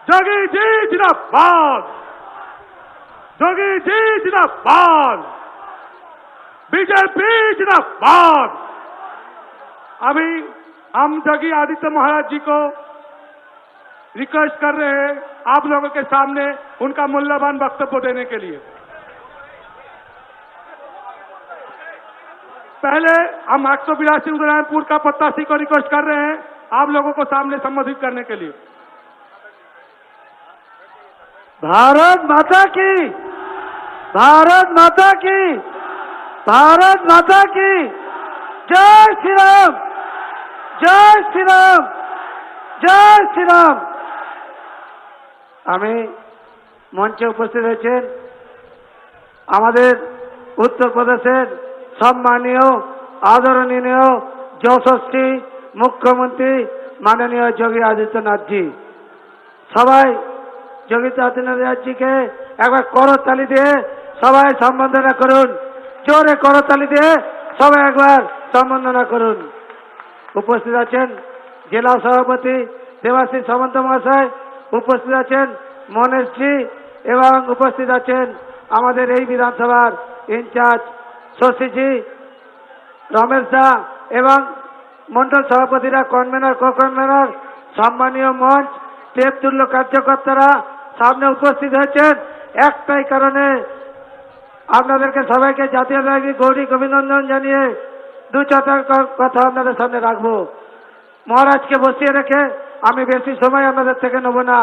जोगी जी जिंदाबाद, जोगी जी जिंदाबाद, बीजेपी जिंदाबाद। अभी हम योगी आदित्य महाराज जी को रिक्वेस्ट कर रहे हैं आप लोगों के सामने उनका मूल्यवान वक्तव्य देने के लिए। पहले हम 182 उदयपुर का प्रत्याशी को रिक्वेस्ट कर रहे हैं आप लोगों को सामने संबोधित करने के लिए। भारत माता की, भारत माता की, भारत माता की जय श्री राम, जय श्री राम, जय श्री राम। আমি মঞ্চে উপস্থিত হয়েছেন আমাদের উত্তরপ্রদেশের সম্মানীয় আদরণীয় যশস্বী মুখ্যমন্ত্রী মাননীয় যোগী আদিত্যনাথ জি। সবাই যোগী আদিত্যনাথ জিকে একবার করতালি দিয়ে সবাই সম্বর্ধনা করুন, জোরে করতালি দিয়ে সবাই একবার সম্বর্ধনা করুন। উপস্থিত আছেন জেলা সভাপতি দেবাশিস সামন্ত মহাশয়, উপস্থিত আছেন মনেশ জি এবং উপস্থিত আছেন আমাদের এই বিধানসভার ইনচার্জ শশীজি, রমেশ দা এবং মন্ডল সভাপতিরা, কনভেনর, কো কনভেনর, সম্মানীয় মঞ্চ, টেপ তুল্য কার্যকর্তারা সামনে উপস্থিত হয়েছেন। একটাই কারণে আপনাদেরকে সবাইকে জাতীয় নাগরিক গৌরী অভিনন্দন জানিয়ে দু চারটা কথা আপনাদের সামনে রাখবো। মহারাজকে বসিয়ে রেখে আমি বেশি সময় আপনাদের থেকে নেব না।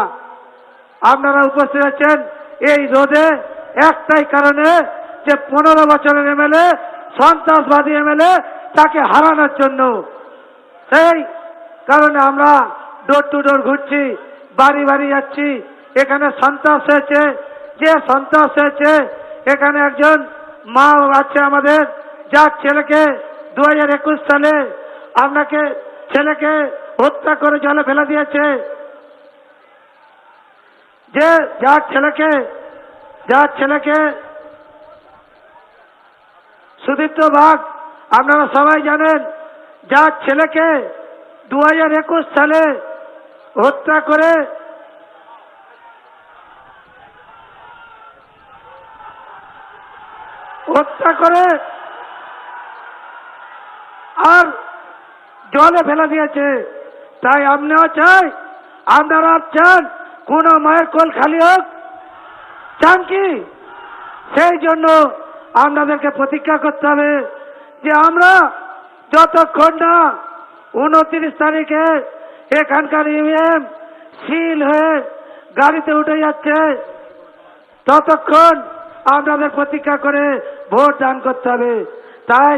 আপনারা উপস্থিত আছেন এই রোদে একটাই কারণে যে 15 বছরের এমএলএ সন্ত্রাসবাদী এমএলএ তাকে হারানোর জন্য। সেই কারণে আমরা ডোর টু ডোর ঘুরছি, বাড়ি বাড়ি যাচ্ছি। এখানে সন্ত্রাস হয়েছে, যে সন্ত্রাস হয়েছে এখানে একজন মা আছে আমাদের যার ছেলেকে 2021 সালে আপনাকে ছেলেকে হত্যা করে জলে ফেলে দিয়েছে, যে যার ছেলেকে সুদীপ্ত বাগ আপনারা সবাই জানেন, যার ছেলেকে 2021 সালে হত্যা করে আর জলে ফেলে দিয়েছে। তাই আমরাও চাই, আপনারা চান কোন মায়ের কোল খালি হোক, চান কি? সেই জন্য আপনাদেরকে প্রতিজ্ঞা করতে হবে যে আমরা যতক্ষণ না 29 তারিখে এখানকার ইভিএম সিল হয়ে গাড়িতে উঠে যাচ্ছে ততক্ষণ আপনাদের প্রতিজ্ঞা করে ভোট দান করতে হবে। তাই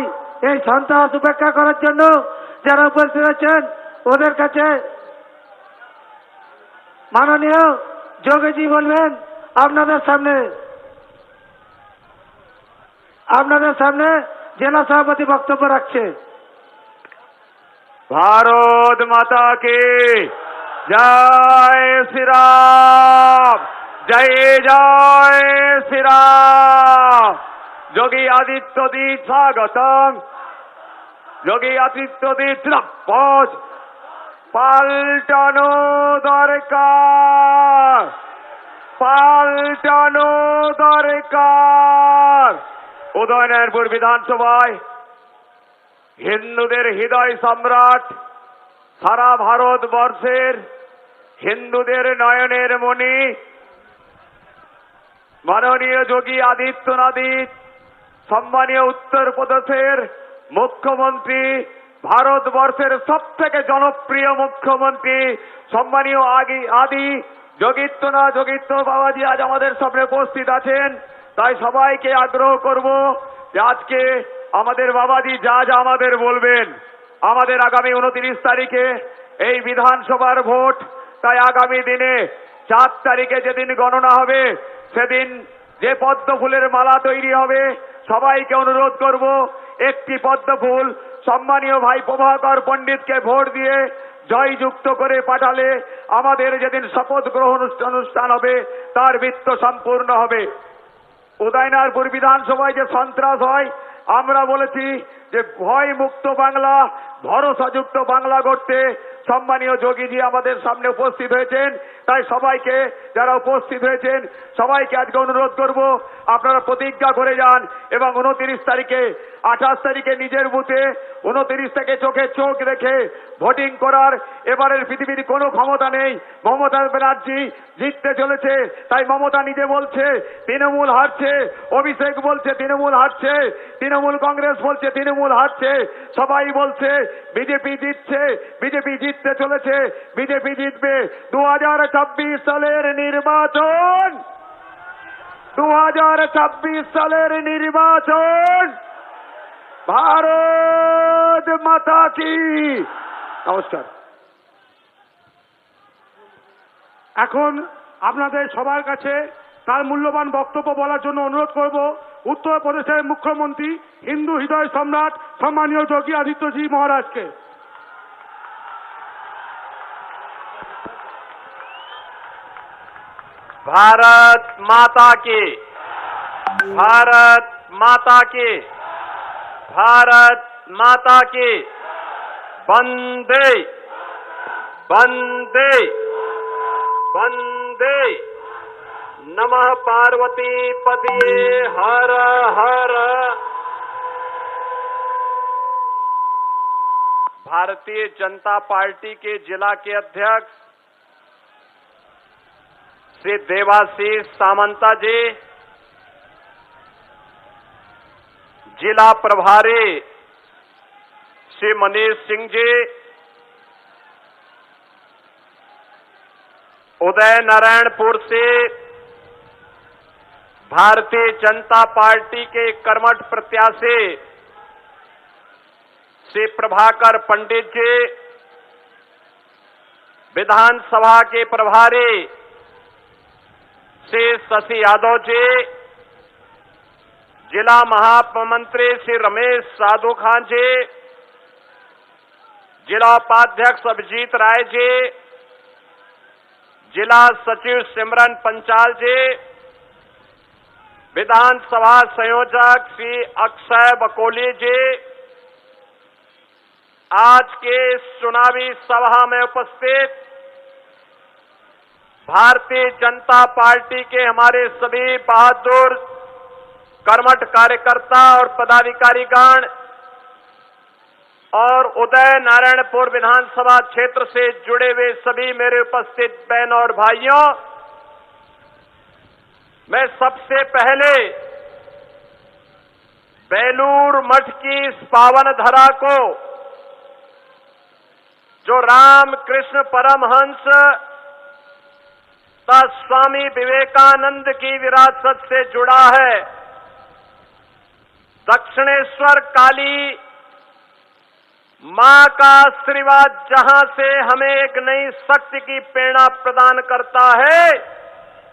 এই সন্ত্রাস উপেক্ষা করার জন্য যারা উপস্থিত আছেন ওদের কাছে মাননীয় যোগীজি বলবেন আপনাদের সামনে জেলা সভাপতি বক্তব্য রাখছে। भारत माता की जय श्री राम, जय जय श्री राम। योगी आदित्यनाथ स्वागतम, योगी आदित्यनाथ जिंदाबाद। पाल्टानो दरकार, पाल्टानो दरकार। उदयपुर विधानसभाয় হিন্দুদের হৃদয় সম্রাট, সারা ভারতবর্ষের হিন্দুদের নয়নের মণি মাননীয় যোগী আদিত্যনাথ, সম্মানীয় উত্তরপ্রদেশের মুখ্যমন্ত্রী, ভারতবর্ষের সবথেকে জনপ্রিয় মুখ্যমন্ত্রী সম্মানীয় আদি যোগীত্য বাবাজি আজ আমাদের সামনে উপস্থিত আছেন। তাই সবাইকে আগ্রহ করব যে আজকে আমাদের বাবাজি যা যা আমাদের বলবেন, আমাদের আগামী 29 তারিখে এই বিধানসভার ভোট। তাই আগামী দিনে 4 তারিখে যেদিন গণনা হবে সেদিন যে পদ্ম ফুলের মালা তৈরি হবে সবাইকে অনুরোধ করব একটি পদ্ম ফুল সম্মানীয় ভাই প্রভাকর পণ্ডিতকে ভোট দিয়ে জয়যুক্ত করে পাঠালে আমাদের যেদিন শপথ গ্রহণ অনুষ্ঠান হবে তার বৃত্ত সম্পূর্ণ হবে। উদয়পুর বিধানসভায় যে সন্ত্রাস হয় আমরা বলেছি যে ভয় মুক্ত বাংলা, ভরসাযুক্ত বাংলা গড়তে সম্মানীয় যোগীজি আমাদের সামনে উপস্থিত হয়েছেন। তাই সবাইকে, যারা উপস্থিত হয়েছেন সবাইকে আজকে অনুরোধ করব, আপনারা প্রতিজ্ঞা করে যান এবং 29 তারিখে, 28 তারিখে নিজের বুথে, 29 থেকে চোখে চোখ রেখে ভোটিং করার এবারের পৃথিবীর কোনো ক্ষমতা নেই। মমতা ব্যানার্জি জিততে চলেছে, তাই মমতা নিজে বলছে তৃণমূল হারছে, অভিষেক বলছে তৃণমূল হারছে, তৃণমূল কংগ্রেস বলছে তৃণমূল হারছে, সবাই বলছে বিজেপি জিতছে, বিজেপি জিততে চলেছে, বিজেপি জিতবে। 2024 সালের নির্বাচন, 2024 সালের নির্বাচন, ভারত মাতা কি। নমস্কার। এখন আপনাদের সবার কাছে তার মূল্যবান বক্তব্য বলার জন্য অনুরোধ করব উত্তরপ্রদেশের মুখ্যমন্ত্রী, হিন্দু হৃদয় সম্রাট সম্মানীয় যোগী আদিত্যজি মহারাজকে। भारत माता की, भारत माता की, भारत माता की। वंदे वंदे वंदे। नमः पार्वती पतिये हर हर। भारतीय जनता पार्टी के जिला के अध्यक्ष श्री देवाशीष सामंता जी, जिला प्रभारी श्री मनीष सिंह जी, उदय नारायणपुर से भारतीय जनता पार्टी के कर्मठ प्रत्याशी श्री प्रभाकर पंडित जी, विधानसभा के प्रभारी श्री शशि यादव जी, जिला महामंत्री श्री रमेश साधु खान जी, जिला उपाध्यक्ष अभिजीत राय जी, जिला सचिव सिमरन पंचाल जी, विधानसभा संयोजक श्री अक्षय बकोली जी, आज के इस चुनावी सभा में उपस्थित भारतीय जनता पार्टी के हमारे सभी बहादुर कर्मठ कार्यकर्ता और पदाधिकारीगण और उदय नारायणपुर विधानसभा क्षेत्र से जुड़े हुए सभी मेरे उपस्थित बहन और भाइयों, मैं सबसे पहले बेलूर मठ की इस पावन धरा को, जो रामकृष्ण परमहंस स्वामी विवेकानंद की विरासत से जुड़ा है, दक्षिणेश्वर काली मां का आशीर्वाद जहां से हमें एक नई शक्ति की प्रेरणा प्रदान करता है,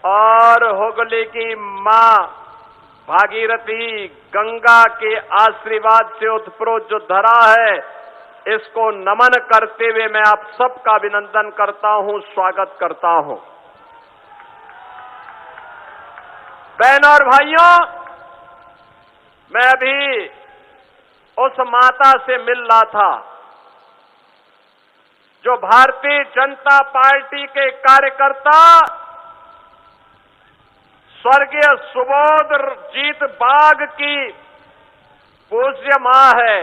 और हुगली की मां भागीरथी गंगा के आशीर्वाद से उत्प्रोत जो धरा है, इसको नमन करते हुए मैं आप सबका अभिनंदन करता हूं, स्वागत करता हूं। बहनों और भाइयों, मैं अभी उस माता से मिल रहा था जो भारतीय जनता पार्टी के कार्यकर्ता स्वर्गीय सुबोधजीत बाग की पूज्य मां है।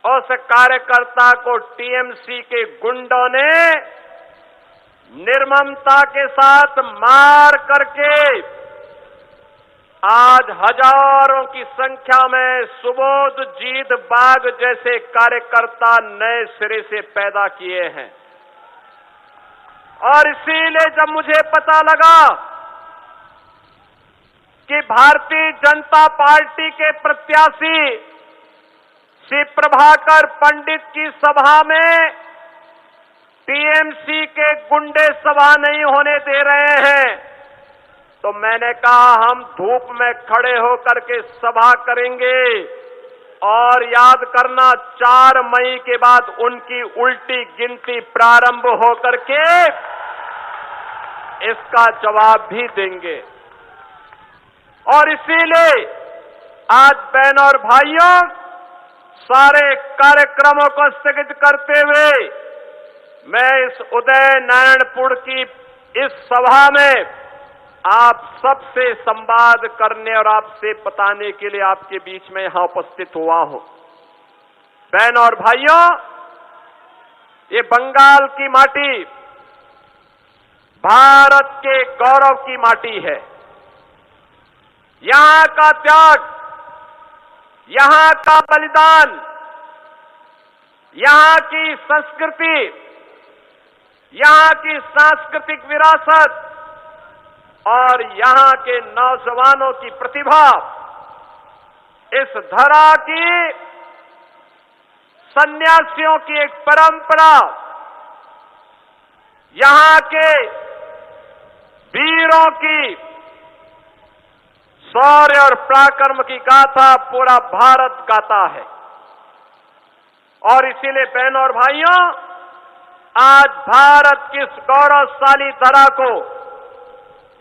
उस कार्यकर्ता को टीएमसी के गुंडों ने निर्ममता के साथ मार करके आज हजारों की संख्या में सुबोधजीत बाग जैसे कार्यकर्ता नए सिरे से पैदा किए हैं। और इसीलिए जब मुझे पता लगा कि भारतीय जनता पार्टी के प्रत्याशी श्री प्रभाकर पंडित की सभा में टीएमसी के गुंडे सभा नहीं होने दे रहे हैं, तो मैंने कहा हम धूप में खड़े होकर के सभा करेंगे। और याद करना, 4 मई के बाद उनकी उल्टी गिनती प्रारंभ होकर के इसका जवाब भी देंगे। और इसीलिए आज बहनों और भाइयों, सारे कार्यक्रमों को स्थगित करते हुए मैं इस उदय नारायणपुर की इस सभा में आप सबसे संवाद करने और आपसे बताने के लिए आपके बीच में यहां उपस्थित हुआ हूं। बहनों और भाइयों, ये बंगाल की माटी भारत के गौरव की माटी है। यहां का त्याग, यहां का बलिदान, यहां की संस्कृति, यहां की सांस्कृतिक विरासत और यहां के नौजवानों की प्रतिभा, इस धरा की सन्यासियों की एक परंपरा, यहां के वीरों की शौर्य और पराक्रम की गाथा पूरा भारत गाता है। और इसीलिए बहनों और भाइयों, आज भारत की इस गौरवशाली धरा को,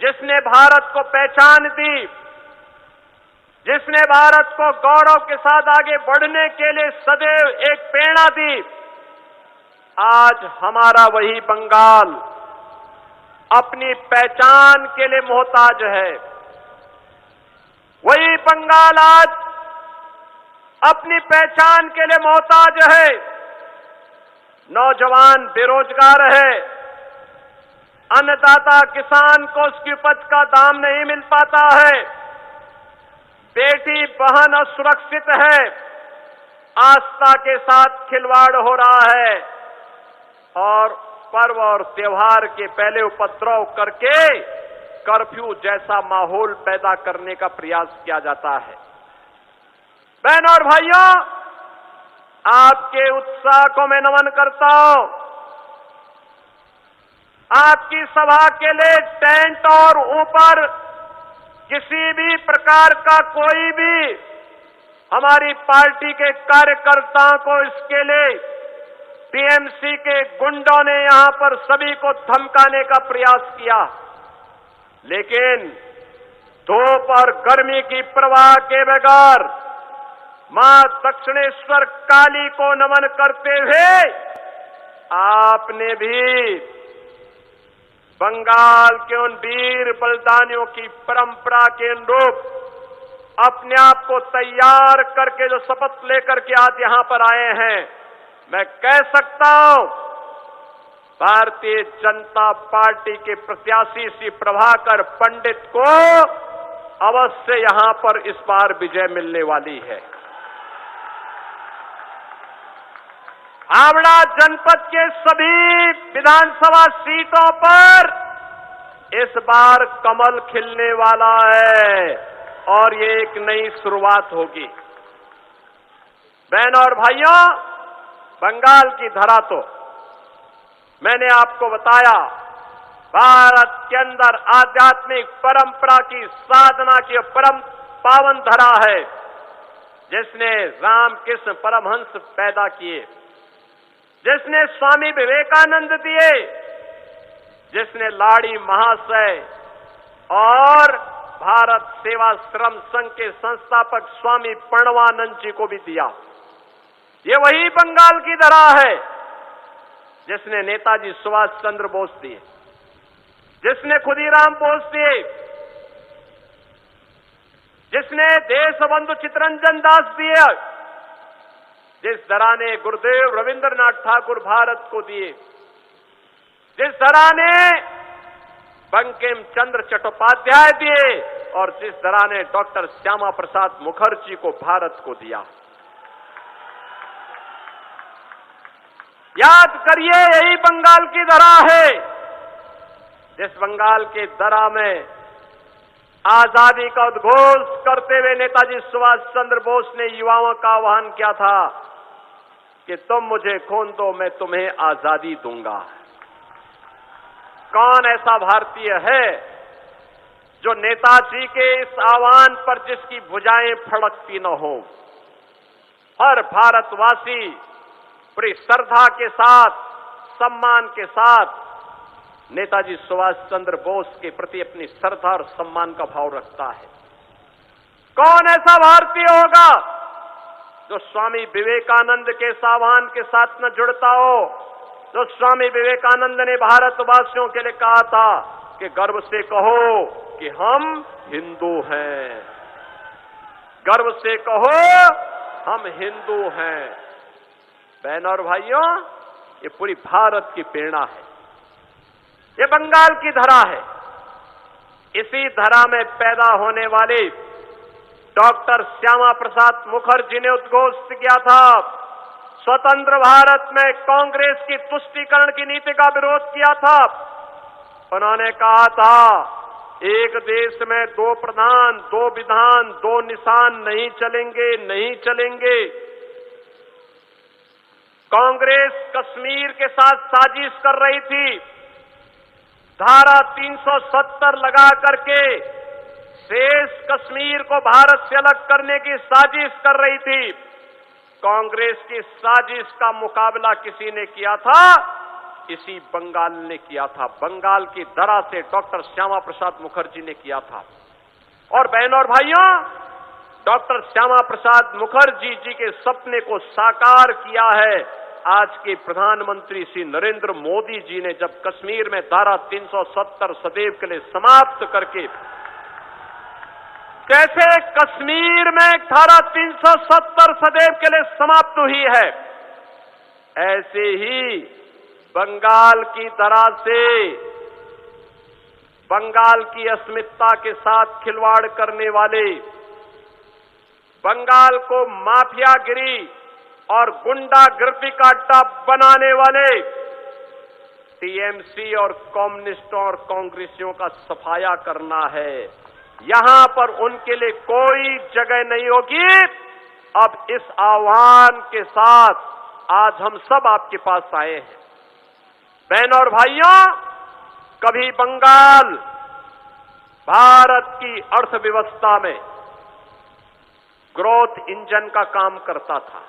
जिसने भारत को पहचान दी, जिसने भारत को गौरव के साथ आगे बढ़ने के लिए सदैव एक प्रेरणा दी, आज हमारा वही बंगाल अपनी पहचान के लिए मोहताज है। वही बंगाल आज अपनी पहचान के लिए मोहताज है। नौजवान बेरोजगार है, अन्नदाता किसान को उसकी उपज का दाम नहीं मिल पाता है, बेटी बहन असुरक्षित है, आस्था के साथ खिलवाड़ हो रहा है और पर्व और त्योहार के पहले उपद्रव करके कर्फ्यू जैसा माहौल पैदा करने का प्रयास किया जाता है। बहनों और भाइयों, आपके उत्साह को मैं नमन करता हूं। आपकी सभा के लिए टेंट और ऊपर किसी भी प्रकार का कोई भी हमारी पार्टी के कार्यकर्ताओं को इसके लिए टीएमसी के गुंडों ने यहां पर सभी को धमकाने का प्रयास किया, लेकिन धूप और गर्मी की परवाह के बगैर मां दक्षिणेश्वर काली को नमन करते हुए आपने भी बंगाल के उन वीर बलिदानियों की परंपरा के अनुरूप अपने आप को तैयार करके जो शपथ लेकर के आज यहां पर आए हैं, मैं कह सकता हूं भारतीय जनता पार्टी के प्रत्याशी श्री प्रभाकर पंडित को अवश्य यहां पर इस बार विजय मिलने वाली है। हावड़ा जनपद के सभी विधानसभा सीटों पर इस बार कमल खिलने वाला है और ये एक नई शुरुआत होगी। बहनों और भाइयों, बंगाल की धरा तो मैंने आपको बताया भारत के अंदर आध्यात्मिक परंपरा की साधना की परम पावन धरा है, जिसने रामकृष्ण परमहंस पैदा किए, जिसने स्वामी विवेकानंद दिए, जिसने लाड़ी महाशय और भारत सेवाश्रम संघ के संस्थापक स्वामी प्रणवानंद जी को भी दिया। ये वही बंगाल की धरा है जिसने नेताजी सुभाष चंद्र बोस दिए, जिसने खुदीराम बोस दिए, जिसने देशबंधु चित्तरंजन दास दिए, जिस धरा ने गुरुदेव रविंद्रनाथ ठाकुर भारत को दिए, जिस धरा ने बंकिम चंद्र चट्टोपाध्याय दिए और जिस धरा ने डॉक्टर श्यामा प्रसाद मुखर्जी को भारत को दिया। याद करिए, यही बंगाल की धरा है जिस बंगाल के धरा में आजादी का उद्घोष करते हुए नेताजी सुभाष चंद्र बोस ने युवाओं का आह्वान किया था कि तुम मुझे खून दो, मैं तुम्हें आजादी दूंगा। कौन ऐसा भारतीय है जो नेताजी के इस आह्वान पर जिसकी भुजाएं फड़कती न हो? हर भारतवासी पूरी श्रद्धा के साथ, सम्मान के साथ नेताजी सुभाष चंद्र बोस के प्रति अपनी श्रद्धा और सम्मान का भाव रखता है। कौन ऐसा भारतीय होगा जो स्वामी विवेकानंद के सावधान के साथ न जुड़ता हो। जो स्वामी विवेकानंद ने भारतवासियों के लिए कहा था कि गर्व से कहो कि हम हिंदू हैं, गर्व से कहो हम हिंदू हैं। बहनों और भाइयों, ये पूरी भारत की प्रेरणा है, ये बंगाल की धरा है। इसी धरा में पैदा होने वाले डॉक्टर श्यामा प्रसाद मुखर्जी ने उद्घोषित किया था, स्वतंत्र भारत में कांग्रेस की तुष्टीकरण की नीति का विरोध किया था। उन्होंने कहा था, एक देश में दो प्रधान, दो विधान, दो निशान नहीं चलेंगे, नहीं चलेंगे। कांग्रेस कश्मीर के साथ साजिश कर रही थी, धारा 370 लगा करके शेष कश्मीर को भारत से अलग करने की साजिश कर रही थी। कांग्रेस की साजिश का मुकाबला किसी ने किया था? इसी बंगाल ने किया था। बंगाल की धरा से डॉक्टर श्यामा प्रसाद मुखर्जी ने किया था। और बहनों और भाइयों, डॉक्टर श्यामा प्रसाद मुखर्जी जी के सपने को साकार किया है आज के प्रधानमंत्री श्री नरेंद्र मोदी जी ने, जब कश्मीर में धारा 370 सदैव के लिए समाप्त करके, कैसे कश्मीर में धारा 370 सदैव के लिए समाप्त हुई है, ऐसे ही बंगाल की धरा से बंगाल की अस्मिता के साथ खिलवाड़ करने वाले, बंगाल को माफियागिरी और गुंडागर्दी का अड्डा बनाने वाले टीएमसी और कम्युनिस्टों और कांग्रेसियों का सफाया करना है। यहां पर उनके लिए कोई जगह नहीं होगी। अब इस आह्वान के साथ आज हम सब आपके पास आए हैं। बहनों और भाइयों, कभी बंगाल भारत की अर्थव्यवस्था में ग्रोथ इंजन का काम करता था।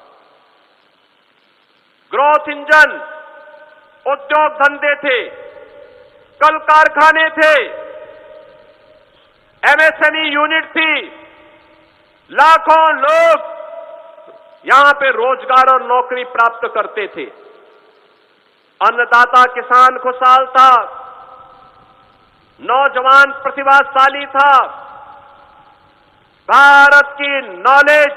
ग्रोथ इंजन, उद्योग धंधे थे, कल कारखाने थे, एमएसएमई यूनिट थी, लाखों लोग यहां पे रोजगार और नौकरी प्राप्त करते थे। अन्नदाता किसान खुशहाल था, नौजवान प्रतिभाशाली था। भारत की नॉलेज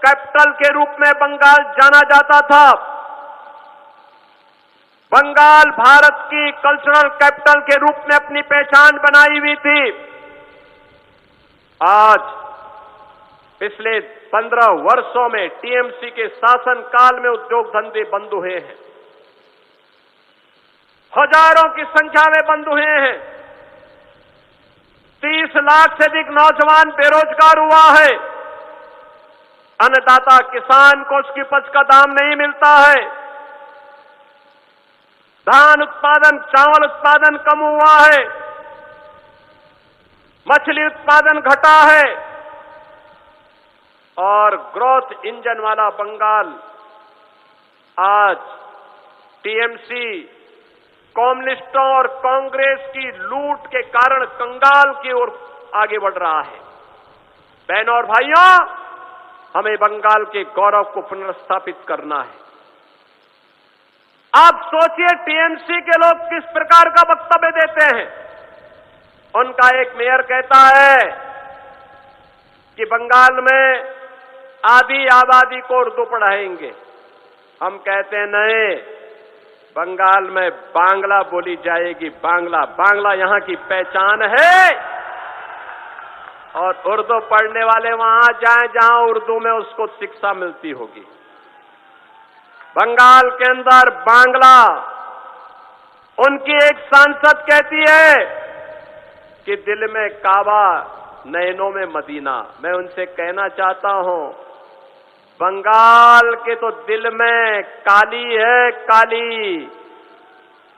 कैपिटल के रूप में बंगाल जाना जाता था। बंगाल भारत की कल्चरल कैपिटल के रूप में अपनी पहचान बनाई हुई थी। आज पिछले 15 वर्षों में टीएमसी के शासन काल में उद्योग धंधे बंद हुए हैं, हजारों की संख्या में बंद हुए हैं। 30 लाख से अधिक नौजवान बेरोजगार हुआ है। अन्नदाता किसान को उसकी उपज का दाम नहीं मिलता है। धान उत्पादन, चावल उत्पादन कम हुआ है। मछली उत्पादन घटा है। और ग्रोथ इंजन वाला बंगाल आज टीएमसी, कम्युनिस्टों और कांग्रेस की लूट के कारण कंगाल की ओर आगे बढ़ रहा है। बहनों और भाइयों, हमें बंगाल के गौरव को पुनर्स्थापित करना है। आप सोचिए, टीएमसी के लोग किस प्रकार का वक्तव्य देते हैं। उनका एक मेयर कहता है कि बंगाल में आधी आबादी को उर्दू पढ़ाएंगे। हम कहते हैं नहीं, बंगाल में बांग्ला बोली जाएगी। बांग्ला यहां की पहचान है। और उर्दू पढ़ने वाले वहां जाएं जहां उर्दू में उसको शिक्षा मिलती होगी। बंगाल के अंदर बांग्ला, उनकी एक सांसद कहती है कि दिल में काबा, नैनों में मदीना। मैं उनसे कहना चाहता हूं, बंगाल के तो दिल में काली है, काली,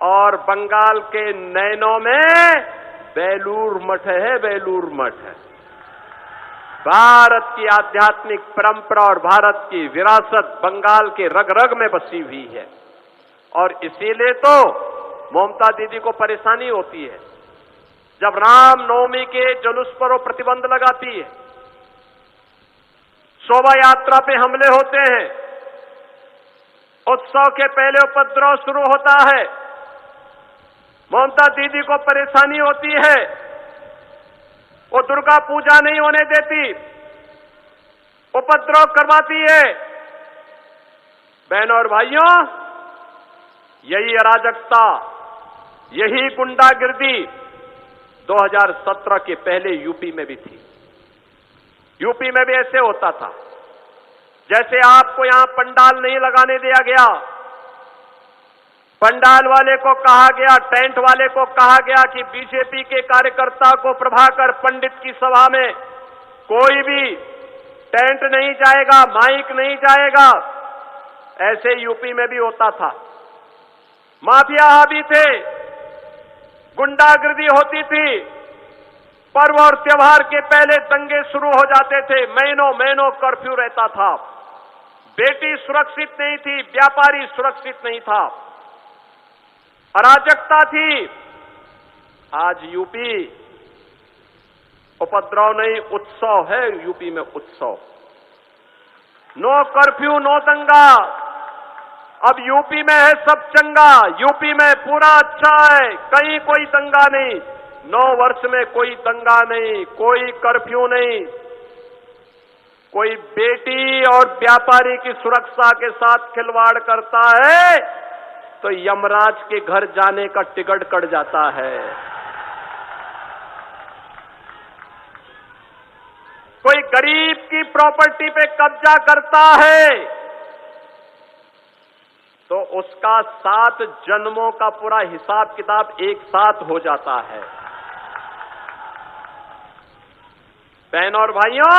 और बंगाल के नैनों में बेलूर मठ है, बेलूर मठ है। भारत की आध्यात्मिक परंपरा और भारत की विरासत बंगाल के रग रग में बसी हुई है। और इसीलिए तो ममता दीदी को परेशानी होती है जब राम नवमी के जुलूस पर वो प्रतिबंध लगाती है। शोभा यात्रा पे हमले होते हैं, उत्सव के पहले उपद्रव शुरू होता है, ममता दीदी को परेशानी होती है, वो दुर्गा पूजा नहीं होने देती, उपद्रव करवाती है। बहनों और भाइयों, यही अराजकता, यही गुंडागिर्दी 2017 के पहले यूपी में भी थी। यूपी में भी ऐसे होता था, जैसे आपको यहां पंडाल नहीं लगाने दिया गया, पंडाल वाले को कहा गया, टेंट वाले को कहा गया कि बीजेपी के कार्यकर्ता को प्रभाकर पंडित की सभा में कोई भी टेंट नहीं जाएगा, माइक नहीं जाएगा। ऐसे यूपी में भी होता था। माफिया हावी थे, गुंडागिर्दी होती थी, पर्व और त्योहार के पहले दंगे शुरू हो जाते थे, महीनों महीनों कर्फ्यू रहता था, बेटी सुरक्षित नहीं थी, व्यापारी सुरक्षित नहीं था, अराजकता थी। आज यूपी उपद्रव नहीं, उत्सव है। यूपी में उत्सव, नो कर्फ्यू, नो दंगा। अब यूपी में है सब चंगा, यूपी में पूरा अच्छा है, कहीं कोई दंगा नहीं, 9 वर्ष में कोई दंगा नहीं, कोई कर्फ्यू नहीं। कोई बेटी और व्यापारी की सुरक्षा के साथ खिलवाड़ करता है तो यमराज के घर जाने का टिकट कट जाता है। कोई गरीब की प्रॉपर्टी पे कब्जा करता है तो उसका 7 जन्मों का पूरा हिसाब किताब एक साथ हो जाता है। बहनों और भाइयों,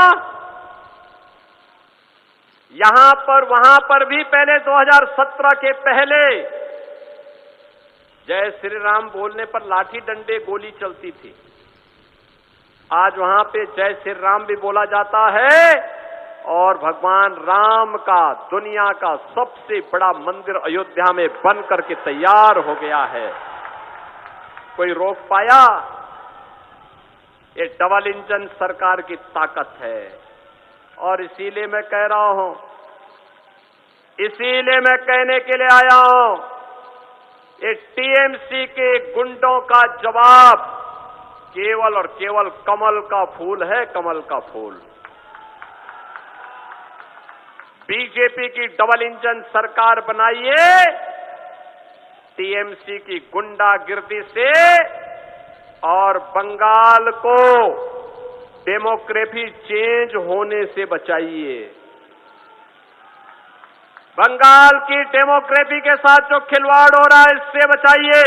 यहां पर वहां पर भी पहले 2017 के पहले जय श्री राम बोलने पर लाठी डंडे गोली चलती थी। आज वहां पे जय श्री राम भी बोला जाता है और भगवान राम का दुनिया का सबसे बड़ा मंदिर अयोध्या में बन करके तैयार हो गया है। कोई रोक पाया? ये डबल इंजन सरकार की ताकत है। और इसीलिए मैं कह रहा हूं, इसीलिए मैं कहने के लिए आया हूं, ये टीएमसी के गुंडों का जवाब केवल और केवल कमल का फूल है, कमल का फूल। बीजेपी की डबल इंजन सरकार बनाइए, टीएमसी की गुंडागिर्दी से, और बंगाल को डेमोक्रेसी चेंज होने से बचाइए। बंगाल की डेमोक्रेसी के साथ जो खिलवाड़ हो रहा है इससे बचाइए।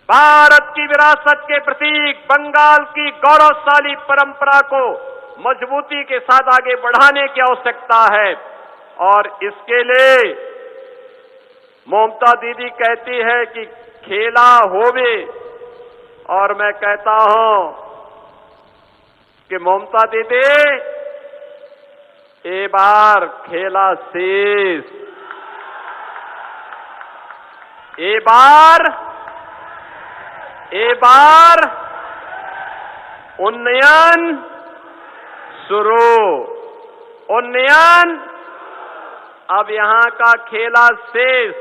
भारत की विरासत के प्रतीक बंगाल की गौरवशाली परंपरा को मजबूती के साथ आगे बढ़ाने की आवश्यकता है। और इसके लिए ममता दीदी कहती है कि खेला होवे, और मैं कहता हूं कि ममता दीदी ए बार खेला शेष, ए बार उन्नयन शुरू, उन्नयन। अब यहां का खेला शेष।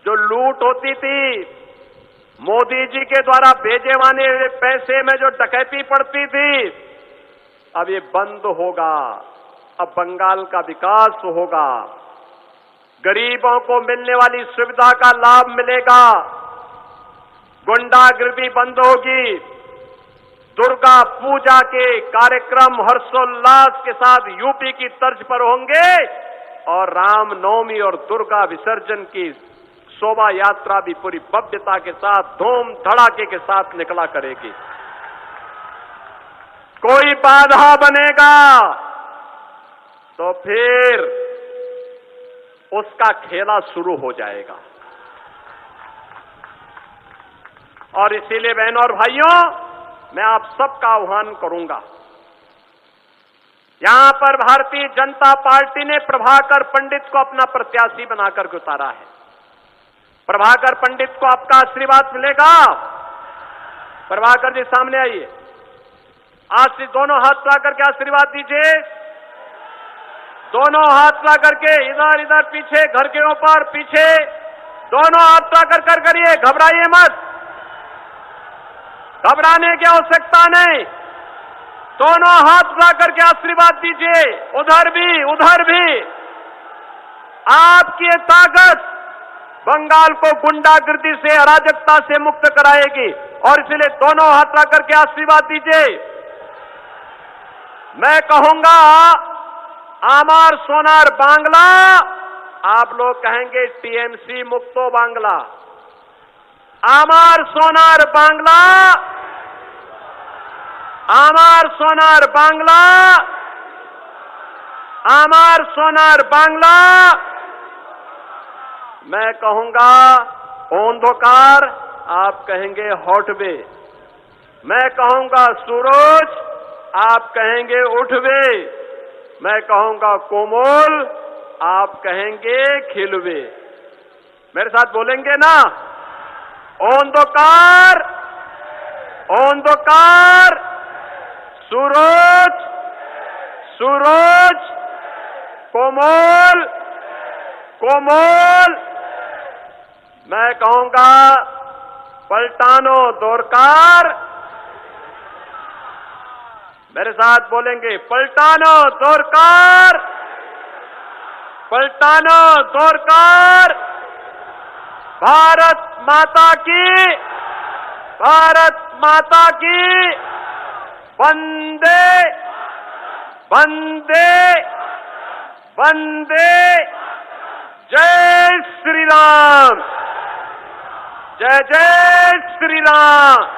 जो लूट होती थी, मोदी जी के द्वारा भेजे हुए पैसे में जो डकैती पड़ती थी, अब ये बंद होगा। अब बंगाल का विकास होगा, गरीबों को मिलने वाली सुविधा का लाभ मिलेगा, गुंडागिर्दी बंद होगी, दुर्गा पूजा के कार्यक्रम हर्षोल्लास के साथ यूपी की तर्ज पर होंगे, और रामनवमी और दुर्गा विसर्जन की शोभा यात्रा भी पूरी भव्यता के साथ, धूम धड़ाके के साथ निकला करेगी। कोई बाधा बनेगा तो फिर उसका खेला शुरू हो जाएगा। और इसीलिए बहनों और भाइयों, मैं आप सबका आह्वान करूंगा, यहां पर भारतीय जनता पार्टी ने प्रभाकर पंडित को अपना प्रत्याशी बनाकर के उतारा है। प्रभाकर पंडित को आपका आशीर्वाद मिलेगा। प्रभाकर जी सामने आइए। आज से दोनों हाथ ला करके आशीर्वाद दीजिए। दोनों हाथ ला करके इधर इधर पीछे, घर के ऊपर पीछे, दोनों हाथ ला कर करिए। घबराइए मत, घबराने की आवश्यकता नहीं। दोनों हाथ ला करके आशीर्वाद दीजिए। उधर भी आपकी ये ताकत बंगाल को गुंडागर्दी से, अराजकता से मुक्त कराएगी और इसलिए दोनों हाथ ला करके आशीर्वाद दीजिए। मैं कहूंगा आमार सोनार बांग्ला, आप लोग कहेंगे टीएमसी मुक्तो बांग्ला। आमार सोनार बांग्ला, आमार सोनार बांग्ला, आमार सोनार बांग्ला। मैं कहूंगा अंधकार, आप कहेंगे हॉटवे। मैं कहूंगा सूरज, आप कहेंगे उठवे। मैं कहूंगा कोमल, आप कहेंगे खिलवे। मेरे साथ बोलेंगे ना? अंधकार, अंधकार, सूरज, सूरज, कोमल, कोमल। मैं कहूंगा पलटानो दोरकार। मेरे साथ बोलेंगे पलटानो दोरकार, पलटानो दोरकार। भारत माता की, भारत माता की। वंदे वंदे वंदे। जय श्री राम, जय जय श्री राम।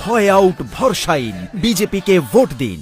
হয় আউট ভরসাইন, বিজেপিকে ভোট দিন।